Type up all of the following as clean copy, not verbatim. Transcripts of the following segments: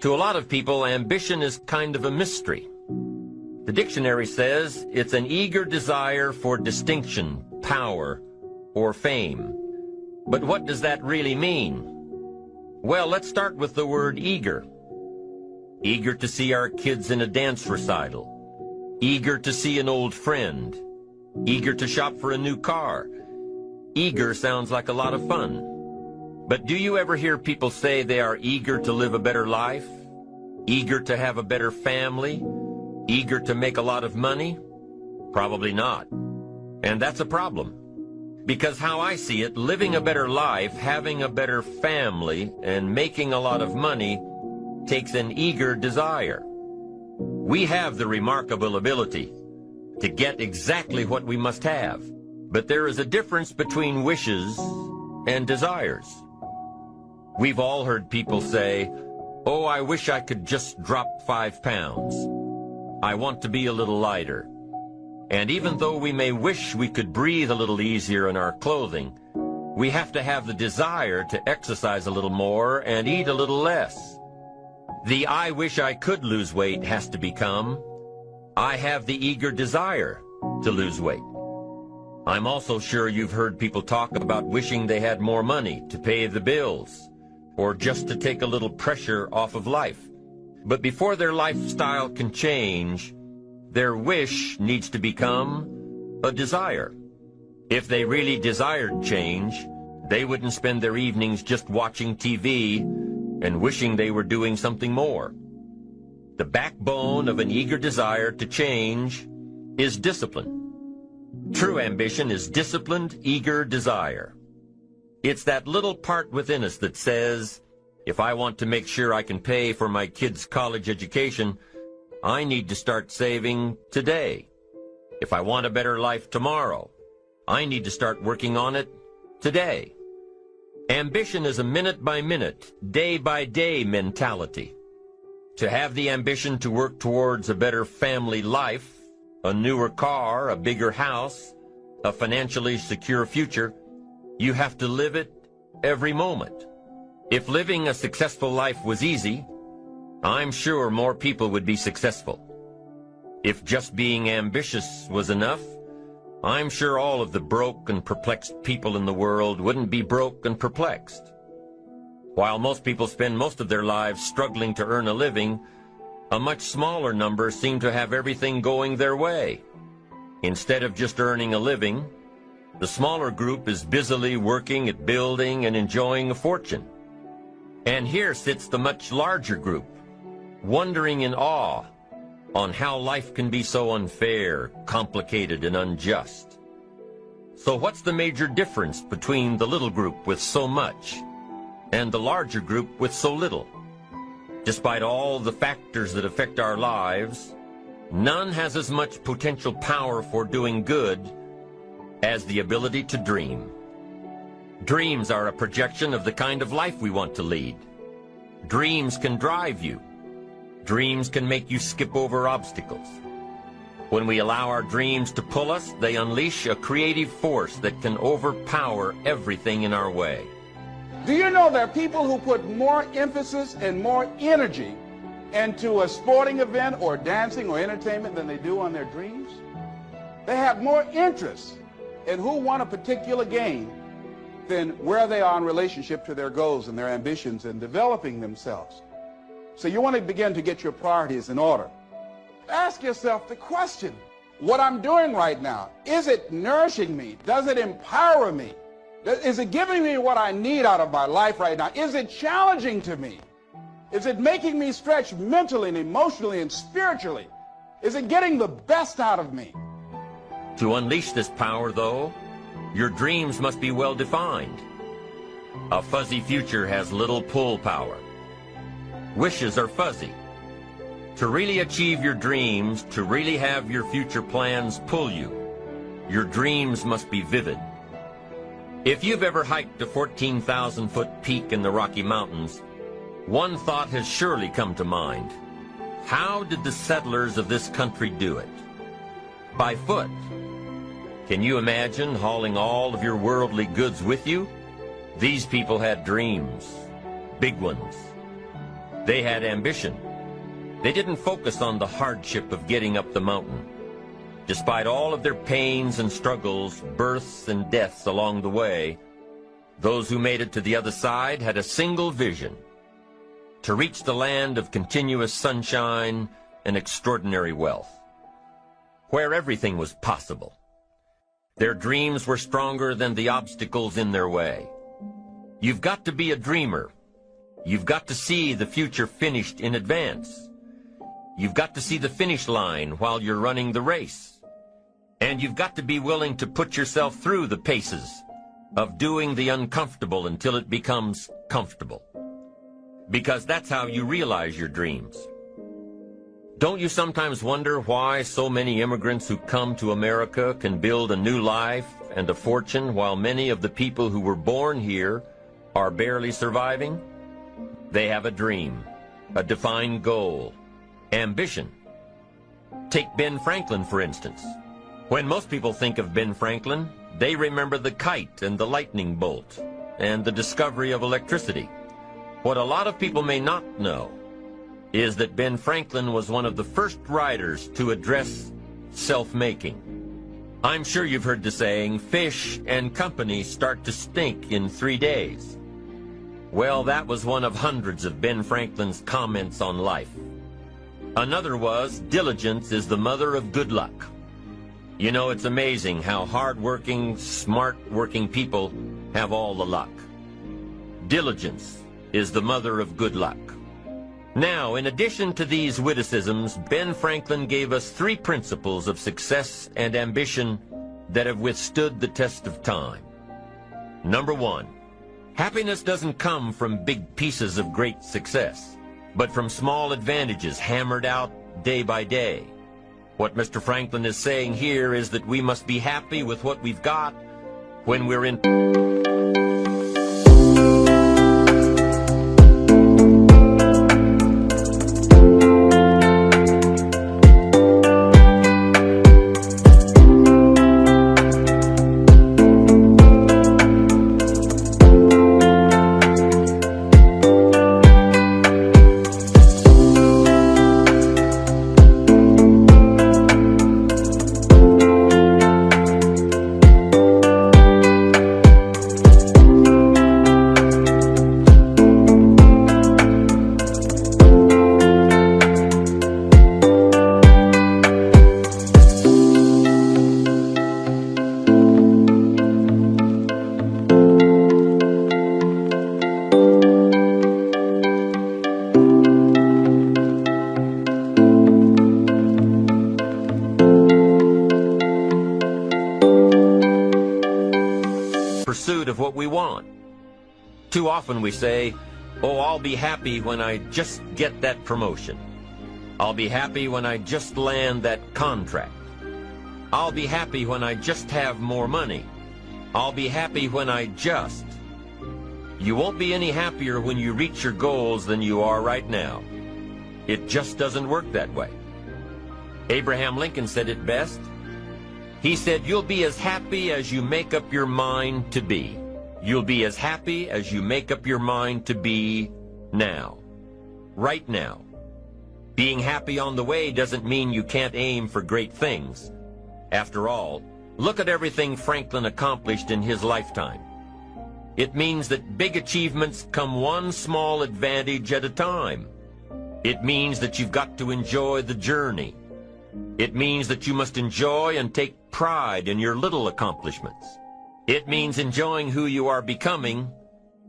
To a lot of people, ambition is kind of a mystery. The dictionary says it's an eager desire for distinction, power, or fame. But what does that really mean? Well, let's start with the word eager. Eager to see our kids in a dance recital. Eager to see an old friend. Eager to shop for a new car. Eager sounds like a lot of fun. But do you ever hear people say they are eager to live a better life? Eager to have a better family? Eager to make a lot of money? Probably not. And that's a problem. Because how I see it, living a better life, having a better family, and making a lot of money takes an eager desire. We have the remarkable ability to get exactly what we must have. But there is a difference between wishes and desires. We've all heard people say, "Oh, I wish I could just drop 5 pounds. I want to be a little lighter." And even though we may wish we could breathe a little easier in our clothing, we have to have the desire to exercise a little more and eat a little less. The "I wish I could lose weight" has to become, "I have the eager desire to lose weight." I'm also sure you've heard people talk about wishing they had more money to pay the bills, or just to take a little pressure off of life. But before their lifestyle can change, their wish needs to become a desire. If they really desired change, they wouldn't spend their evenings just watching TV and wishing they were doing something more. The backbone of an eager desire to change is discipline. True ambition is disciplined, eager desire. It's that little part within us that says, if I want to make sure I can pay for my kids' college education, I need to start saving today. If I want a better life tomorrow, I need to start working on it today. Ambition is a minute-by-minute, day-by-day mentality. To have the ambition to work towards a better family life, a newer car, a bigger house, a financially secure future, you have to live it every moment. If living a successful life was easy, I'm sure more people would be successful. If just being ambitious was enough, I'm sure all of the broke and perplexed people in the world wouldn't be broke and perplexed. While most people spend most of their lives struggling to earn a living, a much smaller number seem to have everything going their way. Instead of just earning a living, the smaller group is busily working at building and enjoying a fortune. And here sits the much larger group, wondering in awe on how life can be so unfair, complicated, and unjust. So what's the major difference between the little group with so much and the larger group with so little? Despite all the factors that affect our lives, none has as much potential power for doing good as the ability to dream. Dreams are a projection of the kind of life we want to lead. Dreams can drive you. Dreams can make you skip over obstacles. When we allow our dreams to pull us, they unleash a creative force that can overpower everything in our way. Do you know there are people who put more emphasis and more energy into a sporting event or dancing or entertainment than they do on their dreams? They have more interest in who won a particular game than where they are in relationship to their goals and their ambitions and developing themselves. So you want to begin to get your priorities in order. Ask yourself the question, what I'm doing right now, is it nourishing me? Does it empower me? Is it giving me what I need out of my life right now? Is it challenging to me? Is it making me stretch mentally and emotionally and spiritually? Is it getting the best out of me? To unleash this power, though, your dreams must be well defined. A fuzzy future has little pull power. Wishes are fuzzy. To really achieve your dreams, to really have your future plans pull you, your dreams must be vivid. If you've ever hiked a 14,000-foot peak in the Rocky Mountains, one thought has surely come to mind. How did the settlers of this country do it? By foot. Can you imagine hauling all of your worldly goods with you? These people had dreams, big ones. They had ambition. They didn't focus on the hardship of getting up the mountain. Despite all of their pains and struggles, births and deaths along the way, those who made it to the other side had a single vision: to reach the land of continuous sunshine and extraordinary wealth, where everything was possible. Their dreams were stronger than the obstacles in their way. You've got to be a dreamer. You've got to see the future finished in advance. You've got to see the finish line while you're running the race. And you've got to be willing to put yourself through the paces of doing the uncomfortable until it becomes comfortable. Because that's how you realize your dreams. Don't you sometimes wonder why so many immigrants who come to America can build a new life and a fortune while many of the people who were born here are barely surviving? They have a dream, a defined goal, ambition. Take Ben Franklin, for instance. When most people think of Ben Franklin, they remember the kite and the lightning bolt and the discovery of electricity. What a lot of people may not know is that Ben Franklin was one of the first writers to address self-making. I'm sure you've heard the saying, fish and company start to stink in 3 days. Well, that was one of hundreds of Ben Franklin's comments on life. Another was, diligence is the mother of good luck. You know, it's amazing how hard-working, smart-working people have all the luck. Diligence is the mother of good luck. Now, in addition to these witticisms, Ben Franklin gave us 3 principles of success and ambition that have withstood the test of time. Number 1, happiness doesn't come from big pieces of great success, but from small advantages hammered out day by day. What Mr. Franklin is saying here is that we must be happy with what we've got when we're in pursuit of what we want. Too often we say, oh, I'll be happy when I just get that promotion. I'll be happy when I just land that contract. I'll be happy when I just have more money. I'll be happy when I just. You won't be any happier when you reach your goals than you are right now. It just doesn't work that way. Abraham Lincoln said it best. He said, you'll be as happy as you make up your mind to be. You'll be as happy as you make up your mind to be now. Right now. Being happy on the way doesn't mean you can't aim for great things. After all, look at everything Franklin accomplished in his lifetime. It means that big achievements come one small advantage at a time. It means that you've got to enjoy the journey. It means that you must enjoy and take pride in your little accomplishments. It means enjoying who you are becoming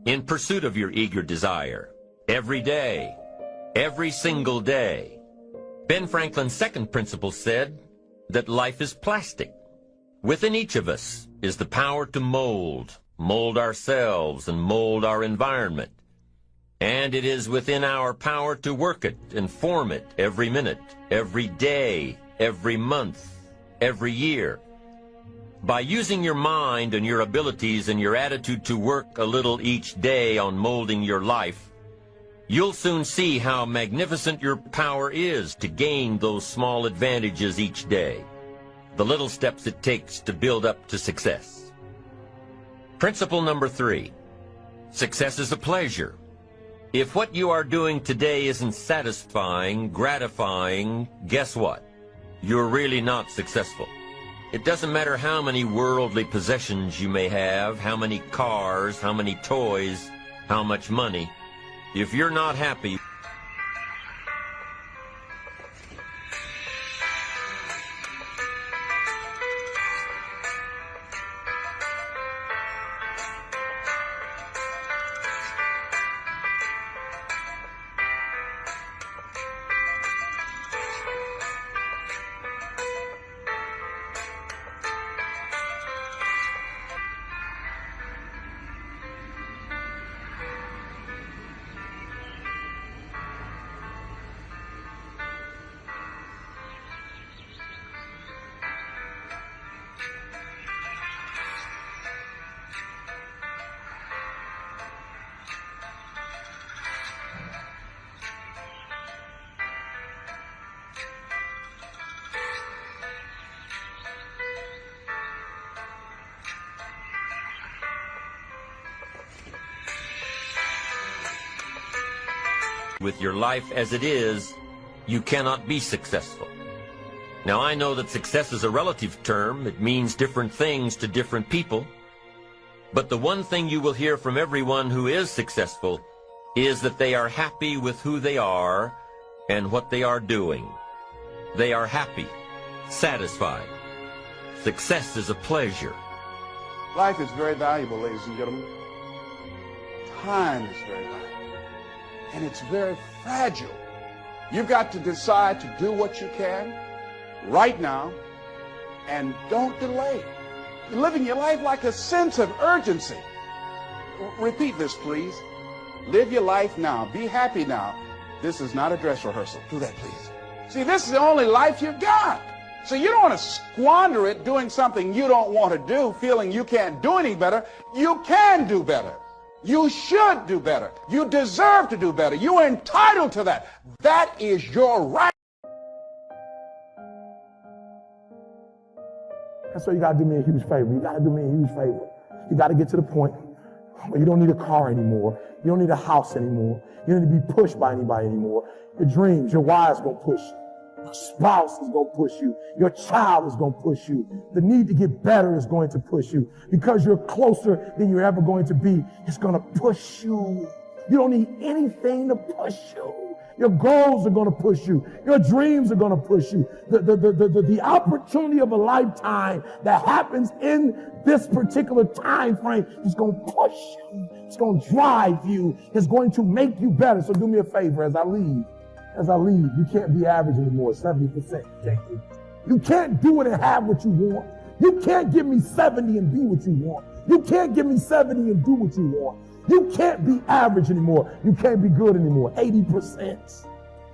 in pursuit of your eager desire. Every day. Every single day. Ben Franklin's second principle said that life is plastic. Within each of us is the power to mold ourselves and mold our environment. And it is within our power to work it and form it every minute, every day, every month, every year. By using your mind and your abilities and your attitude to work a little each day on molding your life, you'll soon see how magnificent your power is to gain those small advantages each day, the little steps it takes to build up to success. Principle number 3, success is a pleasure. If what you are doing today isn't satisfying, gratifying, guess what? You're really not successful. It doesn't matter how many worldly possessions you may have, how many cars, how many toys, how much money. If you're not happy, with your life as it is, you cannot be successful. Now, I know that success is a relative term. It means different things to different people. But the one thing you will hear from everyone who is successful is that they are happy with who they are and what they are doing. They are happy, satisfied. Success is a pleasure. Life is very valuable, ladies and gentlemen. Time is very valuable. And it's very fragile. You've got to decide to do what you can right now and don't delay. You're living your life like a sense of urgency. Repeat this, please. Live your life now. Be happy now. This is not a dress rehearsal. Do that, please. See, this is the only life you've got. So you don't want to squander it doing something you don't want to do, feeling you can't do any better. You can do better. You should do better. You deserve to do better. You're entitled to that. That is your right. And so you got to do me a huge favor. You got to do me a huge favor. You got to get to the point where you don't need a car anymore. You don't need a house anymore. You don't need to be pushed by anybody anymore. Your dreams, your wife's going to push you. Your spouse is going to push you. Your child is going to push you. The need to get better is going to push you. Because you're closer than you're ever going to be, it's going to push you. You don't need anything to push you. Your goals are going to push you. Your dreams are going to push you. The opportunity of a lifetime that happens in this particular time frame is going to push you. It's going to drive you. It's going to make you better. So do me a favor as I leave. You can't be average anymore, 70%. You can't do it and have what you want. You can't give me 70 and be what you want. You can't give me 70 and do what you want. You can't be average anymore. You can't be good anymore, 80%.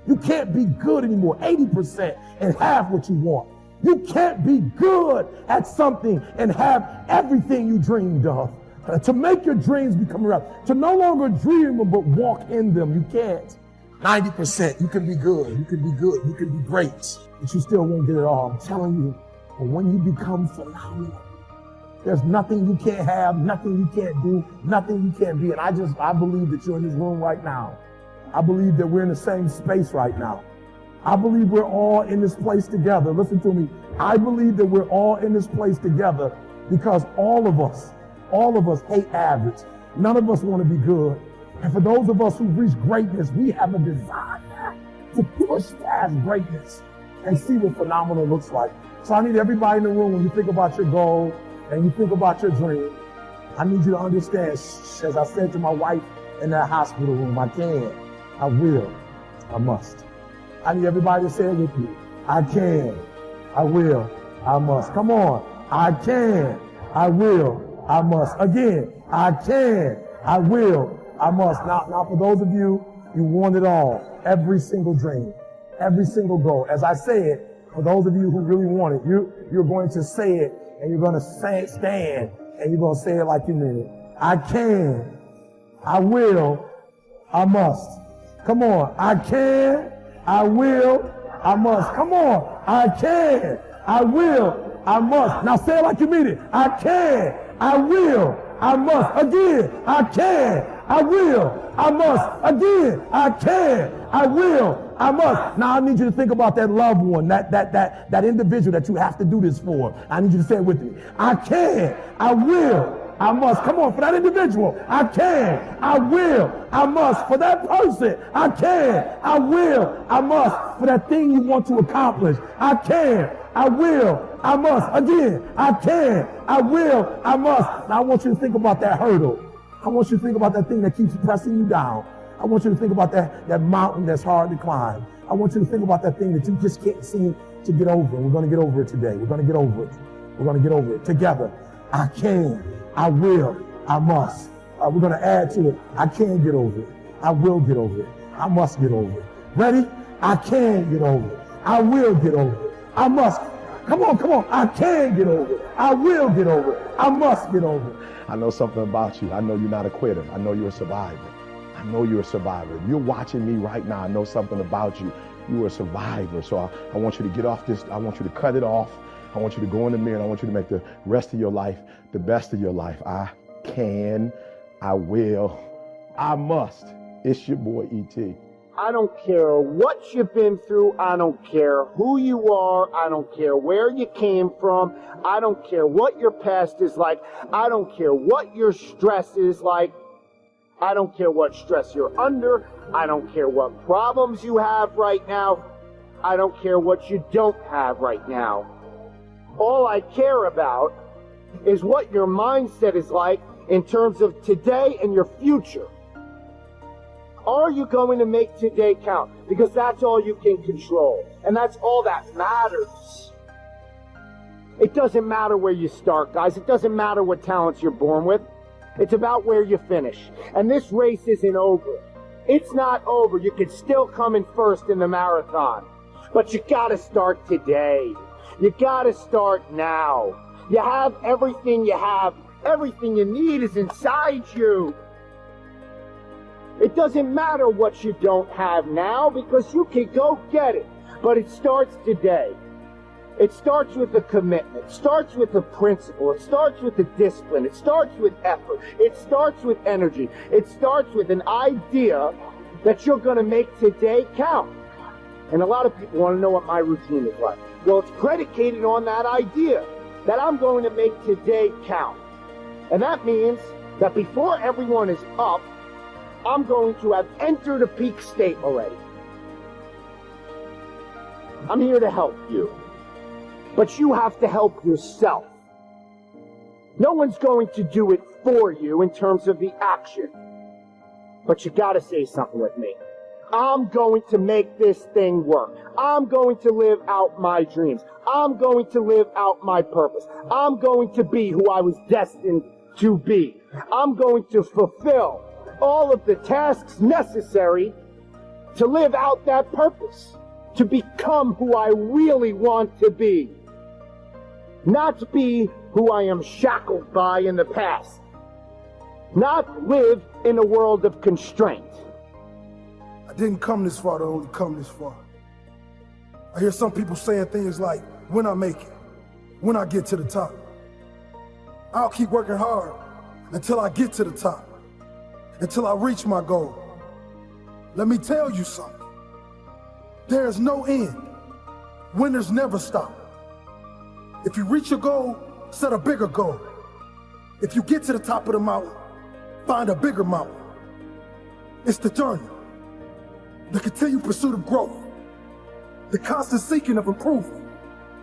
You can't be good anymore, 80% and have what you want. You can't be good at something and have everything you dreamed of. To make your dreams become real, to no longer dream them but walk in them, you can't. 90%, you can be good, you can be good, you can be great, but you still won't get it all. I'm telling you, but when you become phenomenal, there's nothing you can't have, nothing you can't do, nothing you can't be. And I believe that you're in this room right now. I believe that we're in the same space right now. I believe we're all in this place together. Listen to me. I believe that we're all in this place together because all of us hate average. None of us want to be good. And for those of us who reach greatness, we have a desire to push past greatness and see what phenomenal looks like. So I need everybody in the room, when you think about your goal and you think about your dream, I need you to understand, as I said to my wife in that hospital room, I can, I will, I must. I need everybody to say it with me. I can, I will, I must. Come on. I can, I will, I must. Again, I can, I will, I must. Now for those of you, you want it all. Every single dream, every single goal. As I say it, for those of you who really want it, you're going to say it and you're going to stand and you're going to say it like you mean it. I can, I will, I must. Come on. I can, I will, I must. Come on. I can, I will, I must. Now say it like you mean it. I can, I will, I must. Again, I can, I will, I must. Again, I can, I will, I must. Now I need you to think about that loved one, that individual that you have to do this for. I need you to say it with me. I can, I will, I must. Come on, for that individual, I can, I will, I must. For that person, I can, I will, I must. For that thing you want to accomplish, I can, I will, I must. Again, I can, I will, I must. Now I want you to think about that hurdle. I want you to think about that thing that keeps pressing you down. I want you to think about that mountain that's hard to climb. I want you to think about that thing that you just can't seem to get over. We're going to get over it today. We're going to get over it. We're going to get over it together. I can, I will, I must. We're going to add to it. I can get over it. I will get over it. I must get over it. Ready? I can get over it. I will get over it. I must. Come on, come on. I can get over it. I will get over it. I must get over it. I know something about you. I know you're not a quitter. I know you're a survivor. I know you're a survivor. You're watching me right now. I know something about you. You're a survivor. So I want you to get off this. I want you to cut it off. I want you to go in the mirror and I want you to make the rest of your life the best of your life. I can, I will, I must. It's your boy E.T. I don't care what you've been through. I don't care who you are. I don't care where you came from. I don't care what your past is like. I don't care what your stress is like. I don't care what stress you're under. I don't care what problems you have right now. I don't care what you don't have right now. All I care about is what your mindset is like in terms of today and your future. Are you going to make today count? Because that's all you can control. And that's all that matters. It doesn't matter where you start, guys. It doesn't matter what talents you're born with. It's about where you finish. And this race isn't over. It's not over. You can still come in first in the marathon. But you gotta start today. You gotta start now. You have everything you have. Everything you need is inside you. It doesn't matter what you don't have now because you can go get it. But it starts today. It starts with a commitment. It starts with a principle. It starts with a discipline. It starts with effort. It starts with energy. It starts with an idea that you're going to make today count. And a lot of people want to know what my routine is like. Well, it's predicated on that idea that I'm going to make today count. And that means that before everyone is up, I'm going to have entered a peak state already. I'm here to help you. But you have to help yourself. No one's going to do it for you in terms of the action. But you gotta say something with me. I'm going to make this thing work. I'm going to live out my dreams. I'm going to live out my purpose. I'm going to be who I was destined to be. I'm going to fulfill all of the tasks necessary to live out that purpose, to become who I really want to be, not be who I am shackled by in the past, not live in a world of constraint. I didn't come this far to only come this far. I hear some people saying things like, when I make it, when I get to the top. I'll keep working hard until I get to the top, until I reach my goal. Let me tell you something. There's no end. Winners never stop. If you reach your goal, set a bigger goal. If you get to the top of the mountain, find a bigger mountain. It's the journey, the continued pursuit of growth, the constant seeking of improvement,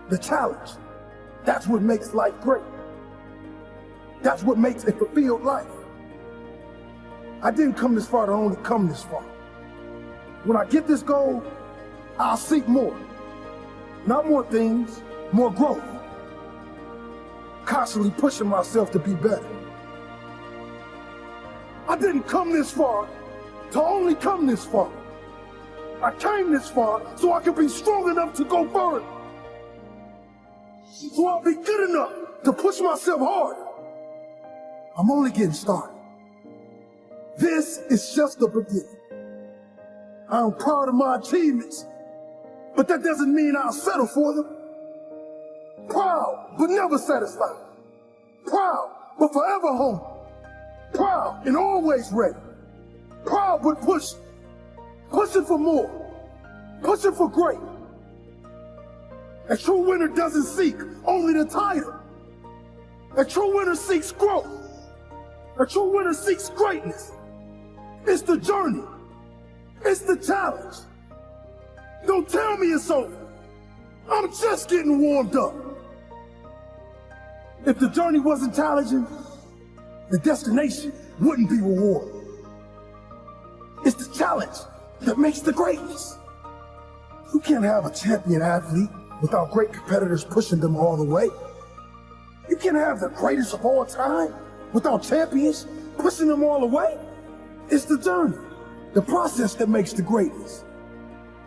the challenge. That's what makes life great. That's what makes a fulfilled life. I didn't come this far to only come this far. When I get this goal, I'll seek more. Not more things, more growth. Constantly pushing myself to be better. I didn't come this far to only come this far. I came this far so I could be strong enough to go further. So I'll be good enough to push myself harder. I'm only getting started. This is just the beginning. I'm proud of my achievements, but that doesn't mean I'll settle for them. Proud, but never satisfied. Proud, but forever home. Proud and always ready. about but pushing. Pushing for more. Pushing for great. A true winner doesn't seek only the title. A true winner seeks growth. A true winner seeks greatness. It's the journey. It's the challenge. Don't tell me it's over. I'm just getting warmed up. If the journey wasn't challenging, the destination wouldn't be rewarding. It's the challenge that makes the greatness. You can't have a champion athlete without great competitors pushing them all the way. You can't have the greatest of all time without champions pushing them all the way. It's the journey, the process that makes the greatness.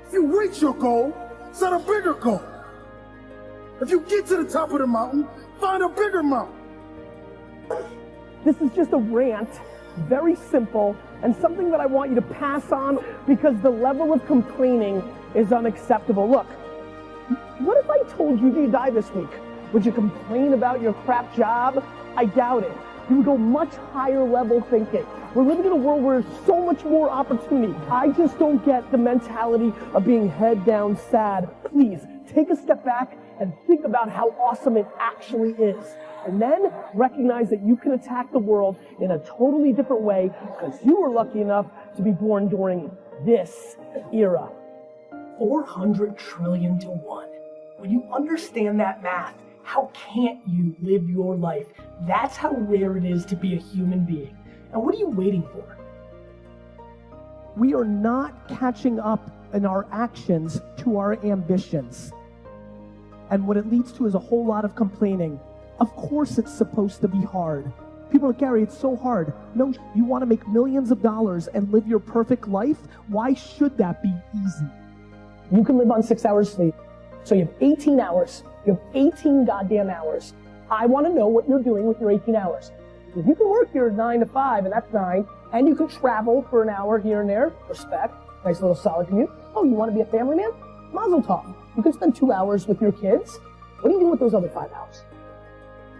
If you reach your goal, set a bigger goal. If you get to the top of the mountain, find a bigger mountain. This is just a rant, very simple, and something that I want you to pass on because the level of complaining is unacceptable. Look, what if I told you you'd die this week? Would you complain about your crap job? I doubt it. You would go much higher level thinking. We're living in a world where there's so much more opportunity. I just don't get the mentality of being head down sad. Please, take a step back and think about how awesome it actually is. And then recognize that you can attack the world in a totally different way because you were lucky enough to be born during this era. 400 trillion to 1. When you understand that math, how can't you live your life? That's how rare it is to be a human being. And what are you waiting for? We are not catching up in our actions to our ambitions. And what it leads to is a whole lot of complaining. Of course it's supposed to be hard. People are like, Gary, it's so hard. No, you want to make millions of dollars and live your perfect life? Why should that be easy? You can live on 6 hours sleep. So you have 18 hours. You have 18 goddamn hours. I want to know what you're doing with your 18 hours. If you can work your 9 to 5, and that's 9, and you can travel for an hour here and there, respect, nice little solid commute. Oh, you want to be a family man? Mazel tov. You can spend 2 hours with your kids. What do you do with those other 5 hours?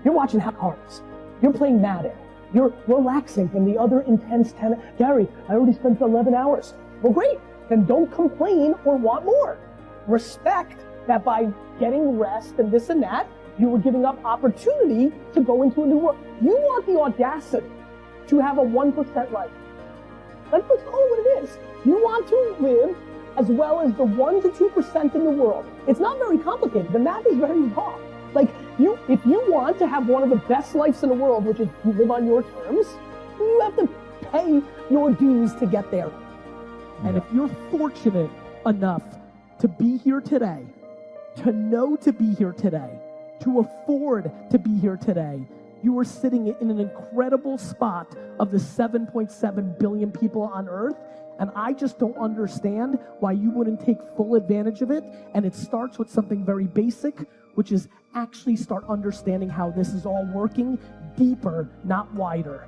You're watching Hack Cards. You're playing Madden. You're relaxing from the other intense 10. Gary, I already spent 11 hours. Well, great. Then don't complain or want more. Respect that by getting rest and this and that, you were giving up opportunity to go into a new world. You want the audacity to have a 1% life. Let's call it what it is. You want to live as well as the 1 to 2% in the world. It's not very complicated. The math is very raw. Like, if you want to have one of the best lives in the world, which is you live on your terms, you have to pay your dues to get there. And if you're fortunate enough to be here today, to know to be here today, to afford to be here today, you are sitting in an incredible spot of the 7.7 billion people on Earth, and I just don't understand why you wouldn't take full advantage of it. And it starts with something very basic, which is actually start understanding how this is all working deeper, not wider.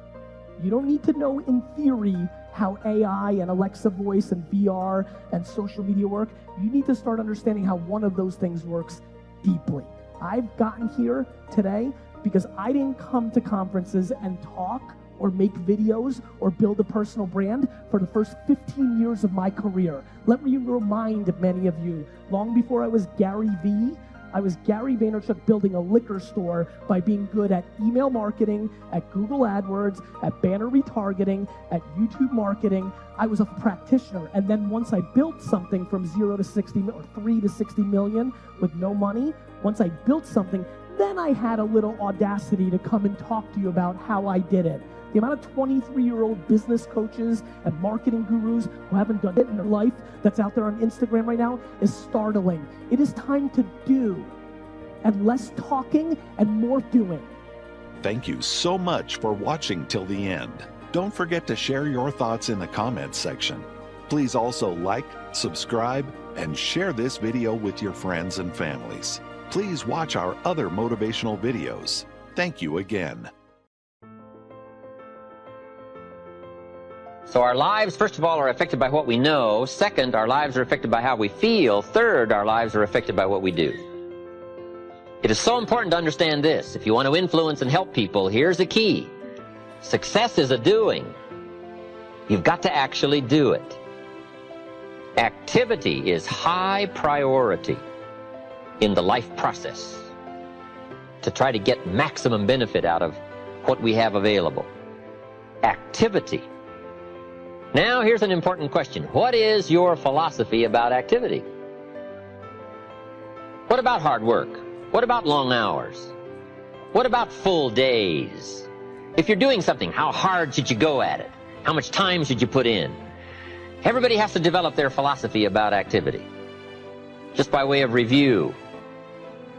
You don't need to know in theory how AI and Alexa voice and VR and social media work. You need to start understanding how one of those things works deeply. I've gotten here today because I didn't come to conferences and talk or make videos or build a personal brand for the first 15 years of my career. Let me remind many of you, long before I was Gary V, I was Gary Vaynerchuk building a liquor store by being good at email marketing, at Google AdWords, at banner retargeting, at YouTube marketing. I was a practitioner. And then once I built something from 0 to 60 or 3 to 60 million with no money, once I built something, then I had a little audacity to come and talk to you about how I did it. The amount of 23-year-old business coaches and marketing gurus who haven't done it in their life that's out there on Instagram right now is startling. It is time to do, and less talking and more doing. Thank you so much for watching till the end. Don't forget to share your thoughts in the comments section. Please also like, subscribe, and share this video with your friends and families. Please watch our other motivational videos. Thank you again. So our lives, first of all, are affected by what we know. Second, our lives are affected by how we feel. Third, our lives are affected by what we do. It is so important to understand this. If you want to influence and help people, here's the key. Success is a doing. You've got to actually do it. Activity is high priority in the life process to try to get maximum benefit out of what we have available. Activity. Now, here's an important question. What is your philosophy about activity? What about hard work? What about long hours? What about full days? If you're doing something, how hard should you go at it? How much time should you put in? Everybody has to develop their philosophy about activity. Just by way of review,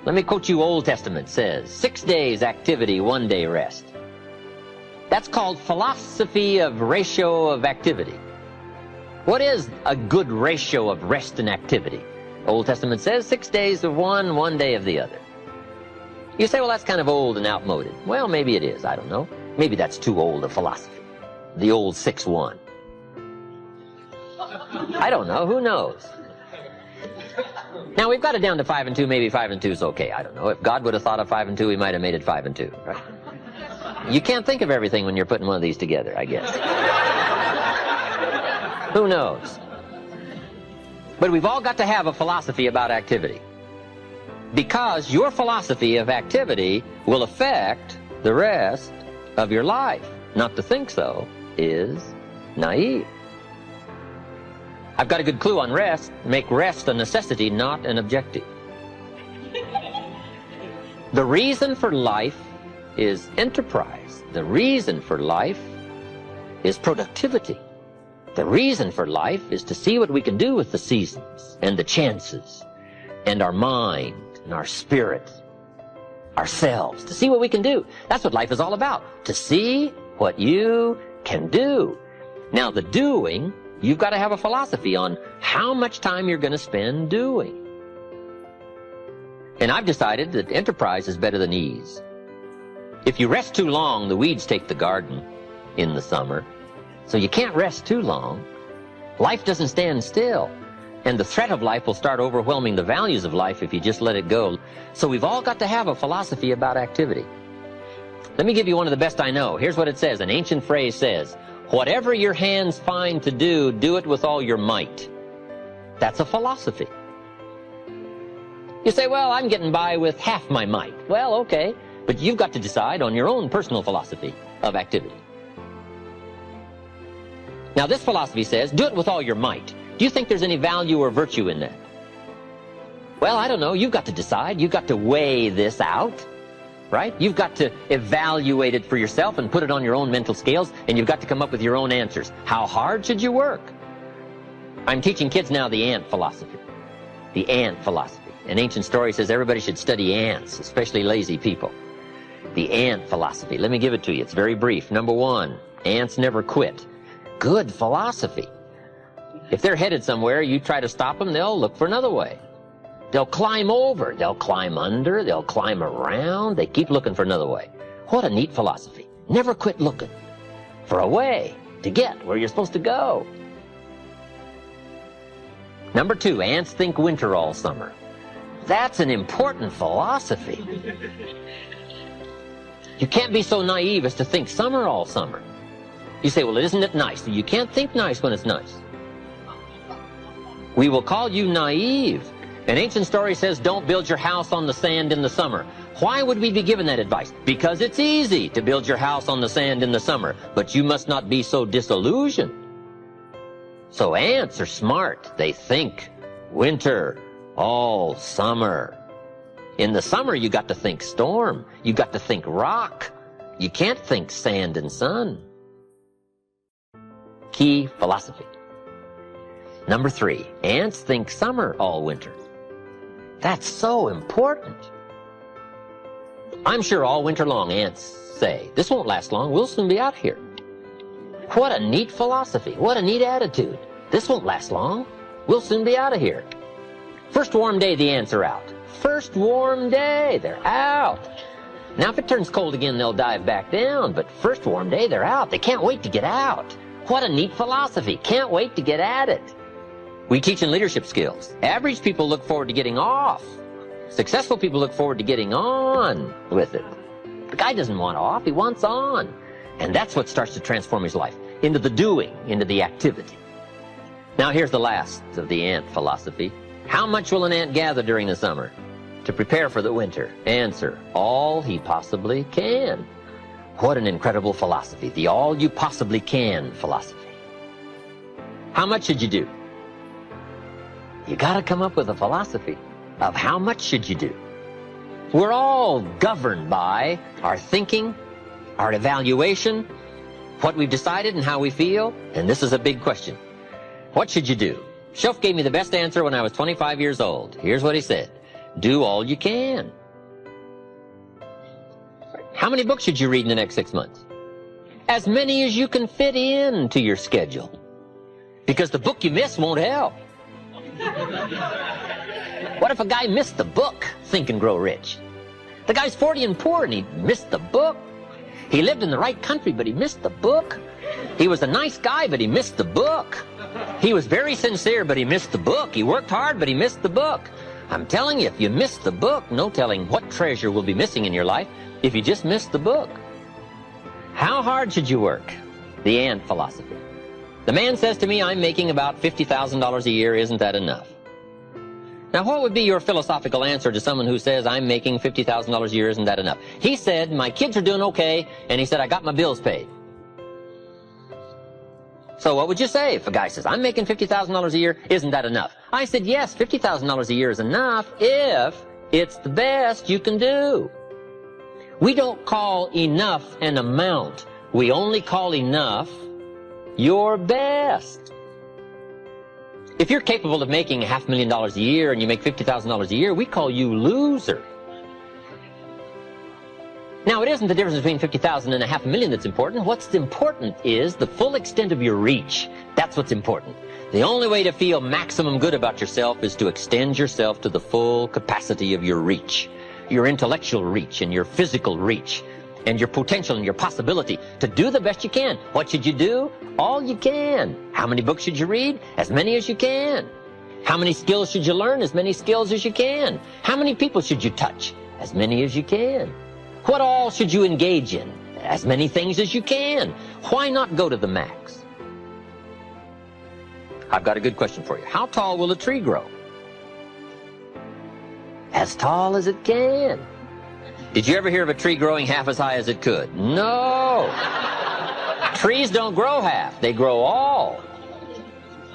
let me quote you. Old Testament says, 6 days activity, 1 day rest. That's called philosophy of ratio of activity. What is a good ratio of rest and activity? Old Testament says 6 days of one, 1 day of the other. You say, well, that's kind of old and outmoded. Well, maybe it is. I don't know. Maybe that's too old a philosophy. The old 6-1. I don't know. Who knows? Now, we've got it down to 5 and 2. Maybe 5 and 2 is okay. I don't know. If God would have thought of 5 and 2, he might have made it 5 and 2. Right? You can't think of everything when you're putting one of these together, I guess. Who knows? But we've all got to have a philosophy about activity. Because your philosophy of activity will affect the rest of your life. Not to think so is naive. I've got a good clue on rest. Make rest a necessity, not an objective. The reason for life is enterprise. The reason for life is productivity. The reason for life is to see what we can do with the seasons and the chances and our mind and our spirit, ourselves, to see what we can do. That's what life is all about, to see what you can do. Now, the doing, you've got to have a philosophy on how much time you're going to spend doing. And I've decided that enterprise is better than ease. If you rest too long, the weeds take the garden in the summer. So you can't rest too long. Life doesn't stand still. And the threat of life will start overwhelming the values of life if you just let it go. So we've all got to have a philosophy about activity. Let me give you one of the best I know. Here's what it says. An ancient phrase says, whatever your hands find to do, do it with all your might. That's a philosophy. You say, well, I'm getting by with half my might. Well, okay. But you've got to decide on your own personal philosophy of activity. Now, this philosophy says, do it with all your might. Do you think there's any value or virtue in that? Well, I don't know. You've got to decide. You've got to weigh this out, right? You've got to evaluate it for yourself and put it on your own mental scales, and you've got to come up with your own answers. How hard should you work? I'm teaching kids now the ant philosophy. The ant philosophy. An ancient story says everybody should study ants, especially lazy people. The ant philosophy. Let me give it to you. It's very brief. Number 1, ants never quit. Good philosophy. If they're headed somewhere, you try to stop them, they'll look for another way. They'll climb over, they'll climb under, they'll climb around, they keep looking for another way. What a neat philosophy. Never quit looking for a way to get where you're supposed to go. Number 2, ants think winter all summer. That's an important philosophy. You can't be so naive as to think summer all summer. You say, well, isn't it nice? You can't think nice when it's nice. We will call you naive. An ancient story says, don't build your house on the sand in the summer. Why would we be given that advice? Because it's easy to build your house on the sand in the summer, but you must not be so disillusioned. So ants are smart. They think winter all summer. In the summer, you got to think storm. You got to think rock. You can't think sand and sun. Key philosophy. Number 3, ants think summer all winter. That's so important. I'm sure all winter long ants say, this won't last long, we'll soon be out here. What a neat philosophy, what a neat attitude. This won't last long, we'll soon be out of here. First warm day, the ants are out. First warm day, they're out. Now if it turns cold again, they'll dive back down, but first warm day, they're out. They can't wait to get out. What a neat philosophy, can't wait to get at it. We teach in leadership skills. Average people look forward to getting off. Successful people look forward to getting on with it. The guy doesn't want off, he wants on. And that's what starts to transform his life. into the doing, into the activity. Now here's the last of the ant philosophy. How much will an ant gather during the summer to prepare for the winter? Answer, all he possibly can. What an incredible philosophy, the all you possibly can philosophy. How much should you do? You got to come up with a philosophy of how much should you do. We're all governed by our thinking, our evaluation, what we've decided and how we feel, and this is a big question. What should you do? Shoaff gave me the best answer when I was 25 years old. Here's what he said. Do all you can. How many books should you read in the next 6 months? As many as you can fit into your schedule. Because the book you miss won't help. What if a guy missed the book, Think and Grow Rich? The guy's 40 and poor and he missed the book. He lived in the right country, but he missed the book. He was a nice guy, but he missed the book. He was very sincere, but he missed the book. He worked hard, but he missed the book. I'm telling you, if you miss the book, no telling what treasure will be missing in your life if you just missed the book. How hard should you work? The ant philosophy. The man says to me, I'm making about $50,000 a year. Isn't that enough? Now, what would be your philosophical answer to someone who says, I'm making $50,000 a year, isn't that enough? He said, my kids are doing okay, and he said, I got my bills paid. So what would you say if a guy says, I'm making $50,000 a year, isn't that enough? I said, yes, $50,000 a year is enough if it's the best you can do. We don't call enough an amount. We only call enough your best. If you're capable of making $500,000 a year and you make $50,000 a year, we call you loser. Now, it isn't the difference between $50,000 and $500,000 that's important. What's important is the full extent of your reach. That's what's important. The only way to feel maximum good about yourself is to extend yourself to the full capacity of your reach, your intellectual reach and your physical reach, and your potential and your possibility to do the best you can. What should you do? All you can. How many books should you read? As many as you can. How many skills should you learn? As many skills as you can. How many people should you touch? As many as you can. What all should you engage in? As many things as you can. Why not go to the max? I've got a good question for you. How tall will a tree grow? As tall as it can. Did you ever hear of a tree growing half as high as it could? No. Trees don't grow half. They grow all.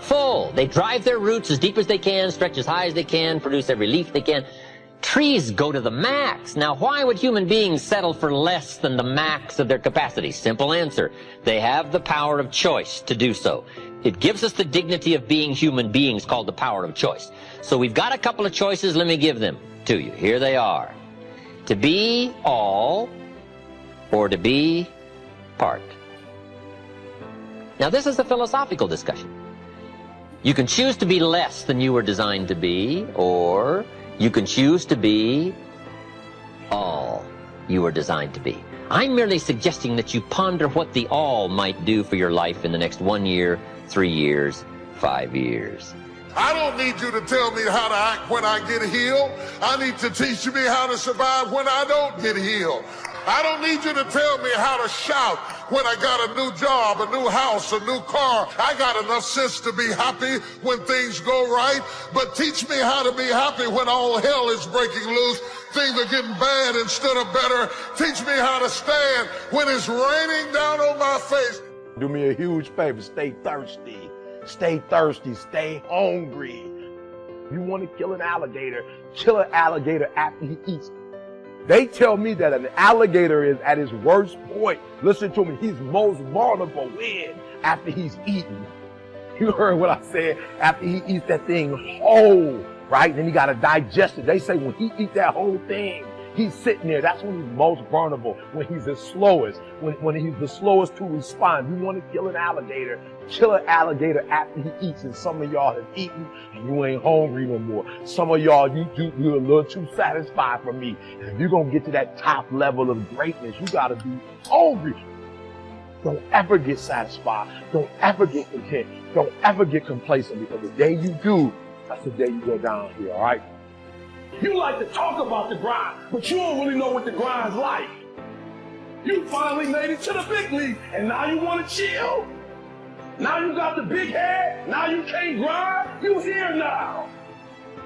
Full. They drive their roots as deep as they can, stretch as high as they can, produce every leaf they can. Trees go to the max. Now, why would human beings settle for less than the max of their capacity? Simple answer. They have the power of choice to do so. It gives us the dignity of being human beings called the power of choice. So we've got a couple of choices. Let me give them to you. Here they are. To be all or to be part. Now, this is a philosophical discussion. You can choose to be less than you were designed to be, or you can choose to be all you were designed to be. I'm merely suggesting that you ponder what the all might do for your life in the next 1 year, 3 years, 5 years. I don't need you to tell me how to act when I get healed. I need to teach me how to survive when I don't get healed. I don't need you to tell me how to shout when I got a new job, a new house, a new car. I got enough sense to be happy when things go right, but teach me how to be happy when all hell is breaking loose. Things are getting bad instead of better. Teach me how to stand when it's raining down on my face. Do me a huge favor, stay thirsty. Stay thirsty, stay hungry. You want to kill an alligator after he eats. They tell me that an alligator is at his worst point. Listen to me, he's most vulnerable when? After he's eaten. You heard what I said? After he eats that thing whole, right? Then he got to digest it. They say when he eats that whole thing, he's sitting there. That's when he's most vulnerable, when he's the slowest, when he's the slowest to respond. You want to kill an alligator after he eats, and some of y'all have eaten and you ain't hungry no more. Some of y'all, you're a little too satisfied for me. And if you're going to get to that top level of greatness, you got to be hungry. Don't ever get satisfied. Don't ever get content. Don't ever get complacent, because the day you do, that's the day you go down here, all right? You like to talk about the grind, but you don't really know what the grind's like. You finally made it to the big league, and now you want to chill? Now you got the big head. Now you can't grind. You here now.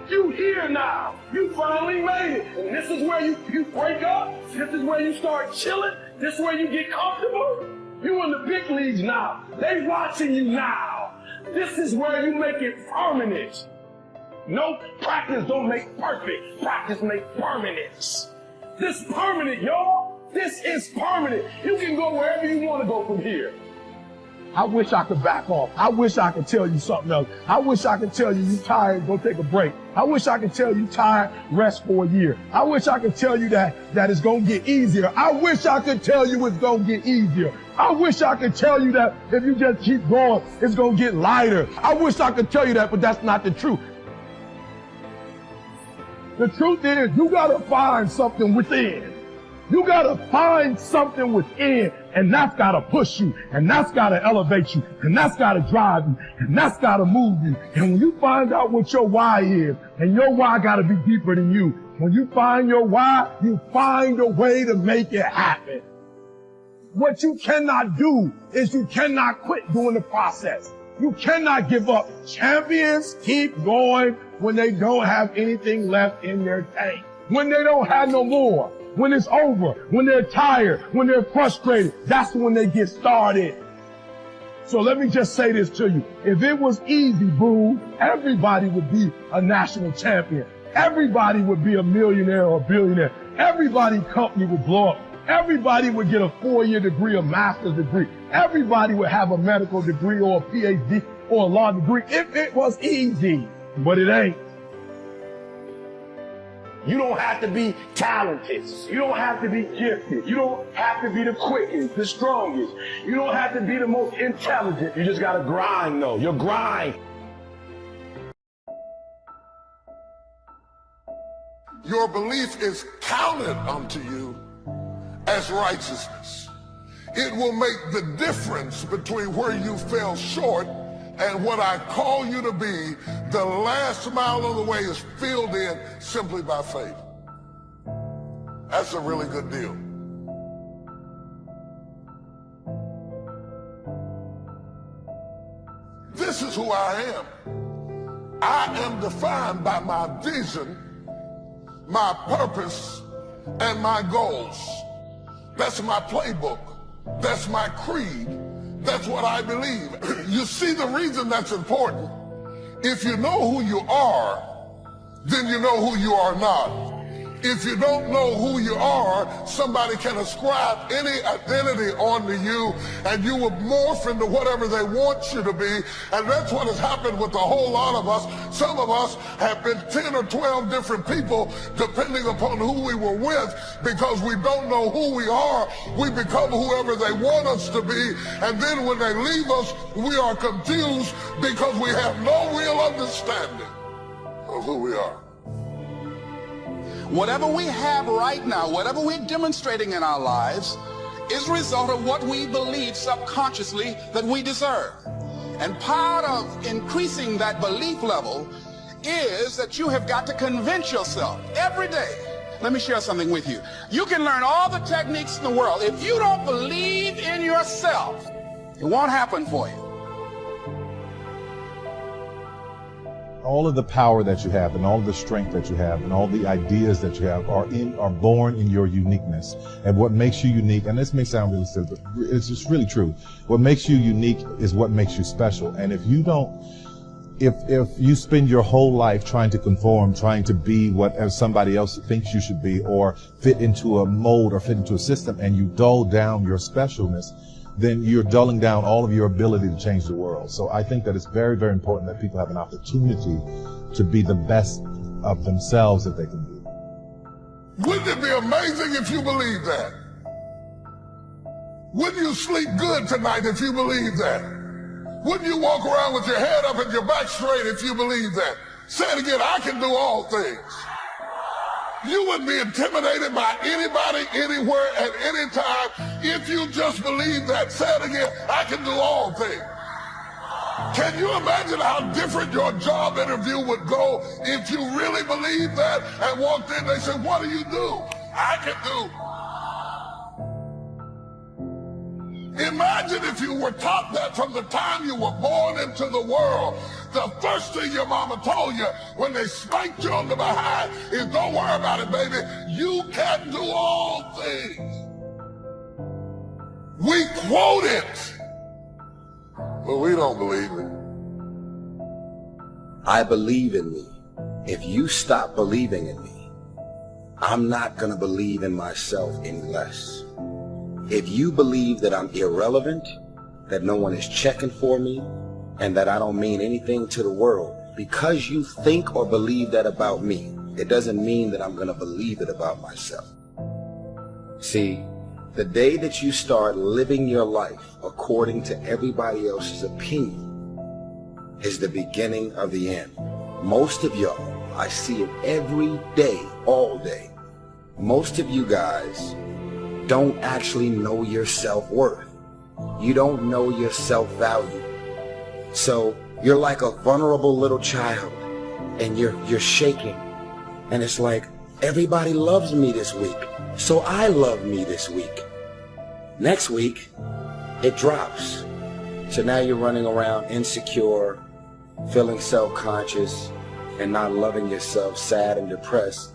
You here now. You finally made it. And this is where you break up. This is where you start chilling. This is where you get comfortable. You in the big leagues now. They watching you now. This is where you make it permanent. No, practice don't make perfect. Practice make permanence. This is permanent, y'all. This is permanent. You can go wherever you want to go from here. I wish I could back off. I wish I could tell you something else. I wish I could tell you you tired, go take a break. I wish I could tell you tired, rest for a year. I wish I could tell you that it's going to get easier. I wish I could tell you it's going to get easier. I wish I could tell you that if you just keep going, it's going to get lighter. I wish I could tell you that, but that's not the truth. The truth is, you got to find something within. You got to find something within, and that's got to push you, and that's got to elevate you, and that's got to drive you, and that's got to move you. And when you find out what your why is, and your why got to be deeper than you, when you find your why, you find a way to make it happen. What you cannot do is you cannot quit during the process. You cannot give up. Champions keep going when they don't have anything left in their tank, when they don't have no more. When it's over, when they're tired, when they're frustrated, that's when they get started. So let me just say this to you. If it was easy, boo, everybody would be a national champion. Everybody would be a millionaire or a billionaire. Everybody's company would blow up. Everybody would get a 4-year degree, a master's degree. Everybody would have a medical degree or a PhD or a law degree if it was easy, but it ain't. You don't have to be talented. You don't have to be gifted. You don't have to be the quickest, the strongest. You don't have to be the most intelligent. You just got to grind, though. Your grind. Your belief is counted unto you as righteousness. It will make the difference between where you fell short and what I call you to be. The last mile of the way is filled in simply by faith. That's a really good deal. This is who I am. I am defined by my vision, my purpose, and my goals. That's my playbook. That's my creed. That's what I believe. You see, the reason that's important, if you know who you are, then you know who you are not. If you don't know who you are, somebody can ascribe any identity onto you, and you will morph into whatever they want you to be. And that's what has happened with a whole lot of us. Some of us have been 10 or 12 different people, depending upon who we were with, because we don't know who we are. We become whoever they want us to be, and then when they leave us, we are confused because we have no real understanding of who we are. Whatever we have right now, whatever we're demonstrating in our lives, is a result of what we believe subconsciously that we deserve. And part of increasing that belief level is that you have got to convince yourself every day. Let me share something with you. You can learn all the techniques in the world. If you don't believe in yourself, it won't happen for you. All of the power that you have and all of the strength that you have and all the ideas that you have are born in your uniqueness. And what makes you unique, and this may sound really silly, but it's just really true. What makes you unique is what makes you special. And if you don't, if you spend your whole life trying to conform, trying to be what somebody else thinks you should be, or fit into a mold or fit into a system, and you dull down your specialness, then you're dulling down all of your ability to change the world. So I think that it's very, very important that people have an opportunity to be the best of themselves that they can be. Wouldn't it be amazing if you believe that? Wouldn't you sleep good tonight if you believe that? Wouldn't you walk around with your head up and your back straight if you believe that? Say it again, I can do all things. You wouldn't be intimidated by anybody, anywhere, at any time if you just believe that. Say it again, I can do all things. Can you imagine how different your job interview would go if you really believed that and walked in, they said, what do you do? I can do. Imagine if you were taught that from the time you were born into the world. The first thing your mama told you when they spanked you on the behind is, don't worry about it, baby. You can do all things. We quote it, but we don't believe it. I believe in me. If you stop believing in me, I'm not going to believe in myself any less. If you believe that I'm irrelevant, that no one is checking for me, and that I don't mean anything to the world, because you think or believe that about me, it doesn't mean that I'm going to believe it about myself. See, the day that you start living your life according to everybody else's opinion is the beginning of the end. Most of y'all, I see it every day, all day. Most of you guys don't actually know your self-worth. You don't know your self-value. So you're like a vulnerable little child and you're shaking. And it's like, everybody loves me this week, so I love me this week. Next week, it drops. So now you're running around insecure, feeling self-conscious, and not loving yourself, sad and depressed,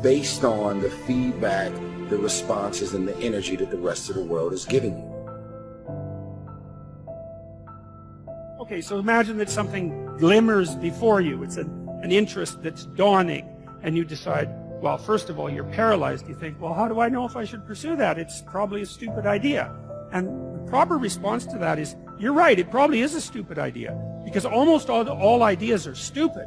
based on the feedback, the responses, and the energy that the rest of the world is giving you. Okay, so imagine that something glimmers before you. It's an interest that's dawning, and you decide, well, first of all, you're paralyzed. You think, well, how do I know if I should pursue that? It's probably a stupid idea. And the proper response to that is, you're right, it probably is a stupid idea, because almost all ideas are stupid.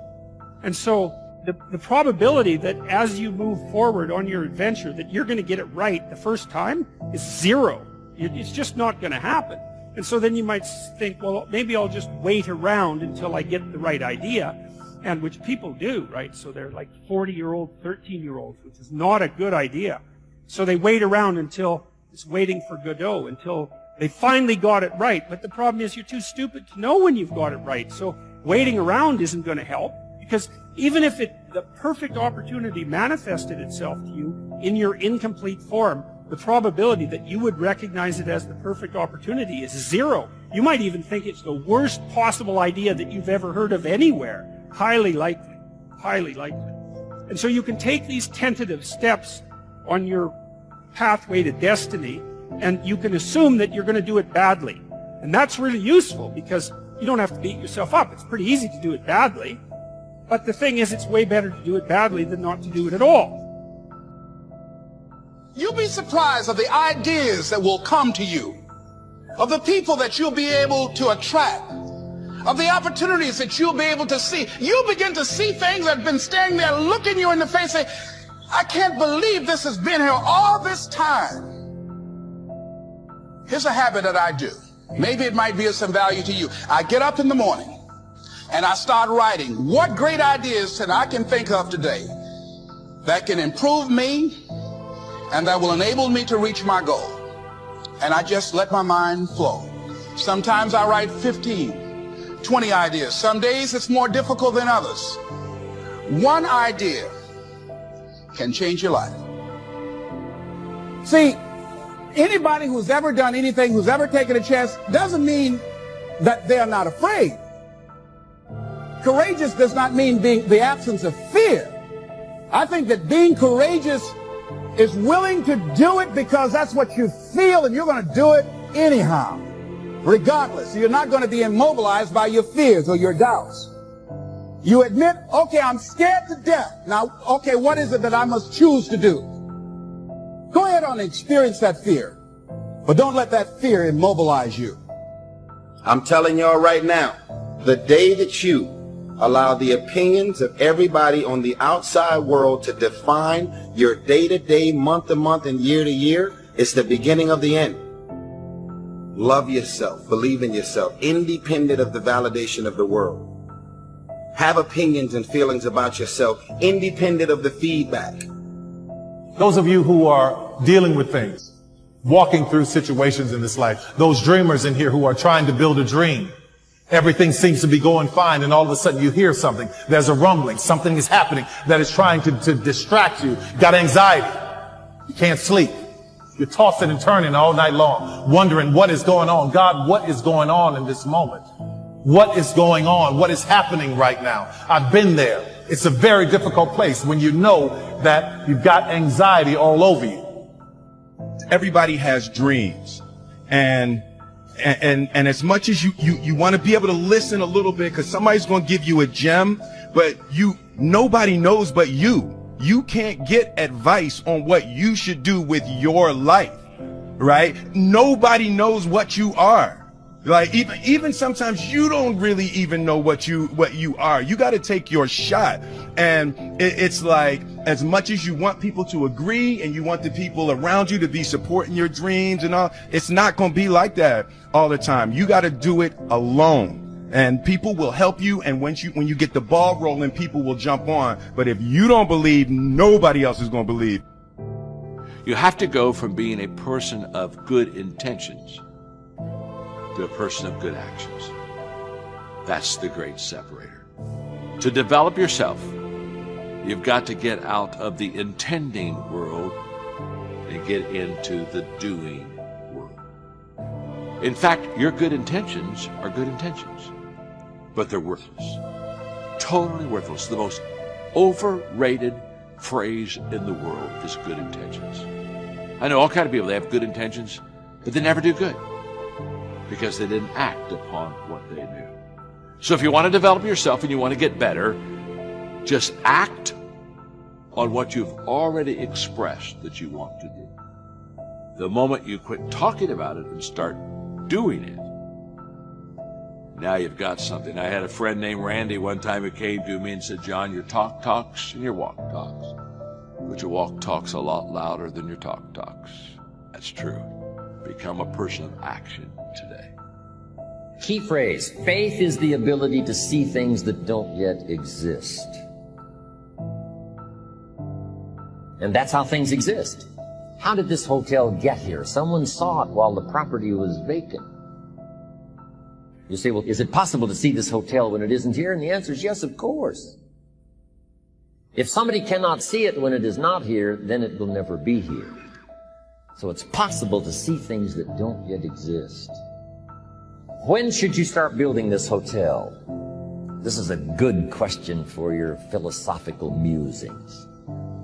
And so the probability that as you move forward on your adventure that you're going to get it right the first time is zero. It's just not going to happen. And so then you might think, well, maybe I'll just wait around until I get the right idea, and which people do, right? So they're like 40-year-old, 13-year-olds, which is not a good idea. So they wait around until it's waiting for Godot, until they finally got it right. But the problem is you're too stupid to know when you've got it right. So waiting around isn't going to help, because even if the perfect opportunity manifested itself to you in your incomplete form, the probability that you would recognize it as the perfect opportunity is zero. You might even think it's the worst possible idea that you've ever heard of anywhere. Highly likely. Highly likely. And so you can take these tentative steps on your pathway to destiny, and you can assume that you're going to do it badly. And that's really useful, because you don't have to beat yourself up. It's pretty easy to do it badly. But the thing is, it's way better to do it badly than not to do it at all. You'll be surprised of the ideas that will come to you, of the people that you'll be able to attract, of the opportunities that you'll be able to see. You'll begin to see things that have been standing there looking you in the face, saying, I can't believe this has been here all this time. Here's a habit that I do. Maybe it might be of some value to you. I get up in the morning and I start writing what great ideas that I can think of today that can improve me and that will enable me to reach my goal. And I just let my mind flow. Sometimes I write 15, 20 ideas. Some days it's more difficult than others. One idea can change your life. See, anybody who's ever done anything, who's ever taken a chance, doesn't mean that they're not afraid. Courageous does not mean being the absence of fear. I think that being courageous is willing to do it because that's what you feel, and you're going to do it anyhow, regardless. You're not going to be immobilized by your fears or your doubts. You admit, okay, I'm scared to death. Now, okay, what is it that I must choose to do? Go ahead and experience that fear, but don't let that fear immobilize you. I'm telling y'all right now, the day that you allow the opinions of everybody on the outside world to define your day-to-day, month-to-month, and year-to-year, it's the beginning of the end. Love yourself, believe in yourself, independent of the validation of the world. Have opinions and feelings about yourself, independent of the feedback. Those of you who are dealing with things, walking through situations in this life, those dreamers in here who are trying to build a dream, everything seems to be going fine, and all of a sudden you hear something. There's a rumbling. Something is happening that is trying to distract you. You got anxiety. You can't sleep. You're tossing and turning all night long, wondering what is going on. God, what is going on in this moment? What is going on? What is happening right now? I've been there. It's a very difficult place when you know that you've got anxiety all over you. Everybody has dreams, and as much as you want to be able to listen a little bit, because somebody's going to give you a gem, but nobody knows but you. You can't get advice on what you should do with your life, right? Nobody knows what you are. Like even sometimes you don't really even know what you are. You got to take your shot. And it's like, as much as you want people to agree and you want the people around you to be supporting your dreams and all, it's not going to be like that all the time. You got to do it alone. And people will help you, and when you get the ball rolling, people will jump on. But if you don't believe, nobody else is going to believe. You have to go from being a person of good intentions to a person of good actions. That's the great separator. To develop yourself, you've got to get out of the intending world and get into the doing world. In fact, your good intentions are good intentions, but they're worthless. Totally worthless. The most overrated phrase in the world is good intentions. I know all kinds of people, they have good intentions, but they never do good because they didn't act upon what they knew. So if you want to develop yourself and you want to get better, just act on what you've already expressed that you want to do. The moment you quit talking about it and start doing it, now you've got something. I had a friend named Randy one time who came to me and said, John, your talk talks and your walk talks, but your walk talks a lot louder than your talk talks. That's true. Become a person of action today. Key phrase, faith is the ability to see things that don't yet exist. And that's how things exist. How did this hotel get here? Someone saw it while the property was vacant. You say, well, is it possible to see this hotel when it isn't here? And the answer is yes, of course. If somebody cannot see it when it is not here, then it will never be here. So it's possible to see things that don't yet exist. When should you start building this hotel? This is a good question for your philosophical musings.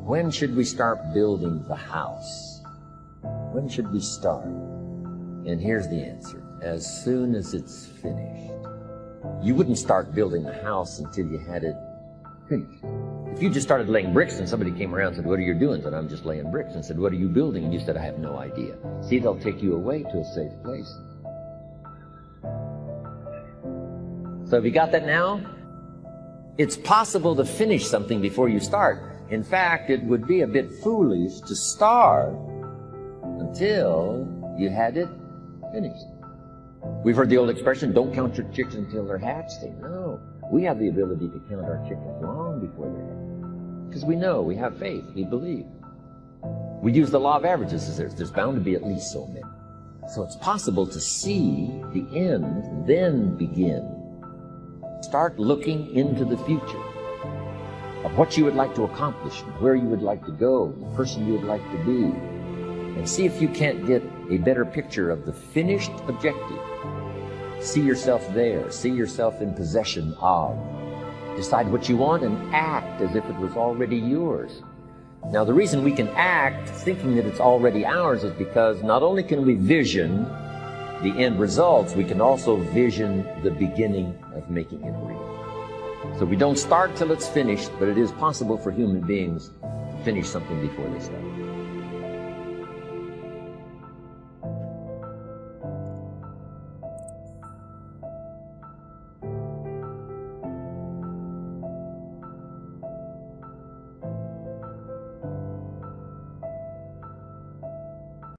When should we start building the house? When should we start? And here's the answer. As soon as it's finished. You wouldn't start building the house until you had it finished. If you just started laying bricks and somebody came around and said, what are you doing? I said, I'm just laying bricks. And said, what are you building? And you said, I have no idea. See, they'll take you away to a safe place. So have you got that now? It's possible to finish something before you start. In fact, it would be a bit foolish to start until you had it finished. We've heard the old expression, don't count your chickens until they're hatched. No, we have the ability to count our chickens long before they're hatched. Because we know, we have faith, we believe. We use the law of averages. There's bound to be at least so many. So it's possible to see the end, then begin. Start looking into the future of what you would like to accomplish, and where you would like to go, the person you would like to be, and see if you can't get a better picture of the finished objective. See yourself there. See yourself in possession of. Decide what you want and act as if it was already yours. Now, the reason we can act thinking that it's already ours is because not only can we vision the end results, we can also vision the beginning of making it real. So we don't start till it's finished, but it is possible for human beings to finish something before they start.